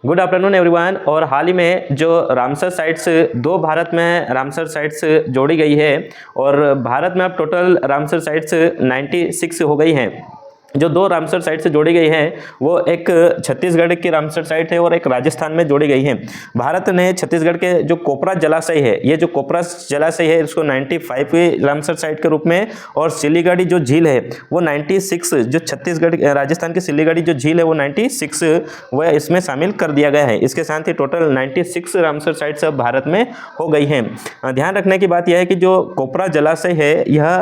Good afternoon everyone. और हाल ही में जो रामसर साइट्स, दो भारत में रामसर साइट्स जोड़ी गई है और भारत में अब टोटल रामसर साइट्स 96 हो गई हैं। जो दो रामसर साइट से जोड़ी गई है वो एक छत्तीसगढ़ की रामसर साइट है और एक राजस्थान में जोड़ी गई है। भारत ने छत्तीसगढ़ के जो कोपरा जलाशय है, ये जो कोपरा जलाशय है इसको 95वीं रामसर साइट के रूप में, और सिलीगढ़ी जो झील है वो 96, जो छत्तीसगढ़ राजस्थान की सिलीगढ़ी जो झील है वो 96 वह इसमें शामिल कर दिया गया है। इसके साथ ही टोटल 96 रामसर साइट्स अब भारत में हो गई हैं। ध्यान रखने की बात यह है कि जो कोपरा जलाशय है यह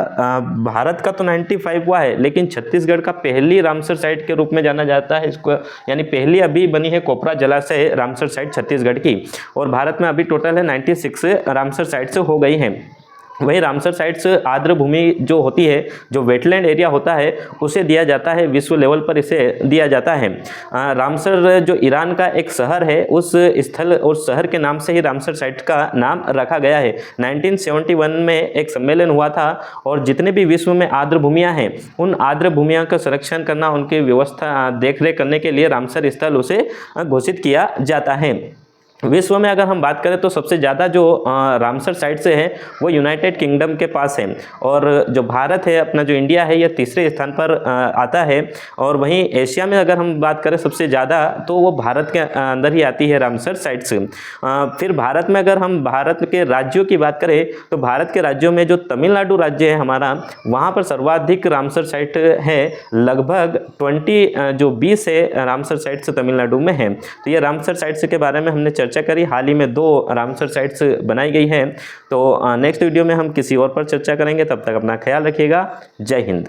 भारत का तो 95 हुआ है, लेकिन छत्तीसगढ़ का पहली रामसर साइट के रूप में जाना जाता है इसको, यानी पहली अभी बनी है कोपरा जलाशय रामसर साइट छत्तीसगढ़ की। और भारत में अभी टोटल है 96 रामसर साइट्स हो गई हैं। वही रामसर साइट्स आर्द्र भूमि जो होती है, जो वेटलैंड एरिया होता है, उसे दिया जाता है, विश्व लेवल पर इसे दिया जाता है। रामसर जो ईरान का एक शहर है, उस स्थल और शहर के नाम से ही रामसर साइट का नाम रखा गया है। 1971 में एक सम्मेलन हुआ था और जितने भी विश्व में आर्द्र भूमियाँ हैं उन आर्द्र भूमियों का संरक्षण करना, उनकी व्यवस्था देखरेख करने के लिए रामसर स्थल उसे घोषित किया जाता है। विश्व में अगर हम बात करें तो सबसे ज़्यादा जो रामसर साइट से है वो यूनाइटेड किंगडम के पास है, और जो भारत है अपना, जो इंडिया है, यह तीसरे स्थान पर आता है। और वहीं एशिया में अगर हम बात करें सबसे ज़्यादा तो वो भारत के अंदर ही आती है रामसर साइट्स। फिर भारत में अगर हम भारत के राज्यों की बात करें तो भारत के राज्यों में जो तमिलनाडु राज्य है हमारा, वहाँ पर सर्वाधिक रामसर साइट है, लगभग 20 है रामसर साइट्स तमिलनाडु में है। तो ये रामसर साइट्स के बारे में हमने चर्चा करी। हाल ही में 2 रामसर साइट्स बनाई गई हैं। तो नेक्स्ट वीडियो में हम किसी और पर चर्चा करेंगे। तब तक अपना ख्याल रखिएगा। जय हिंद।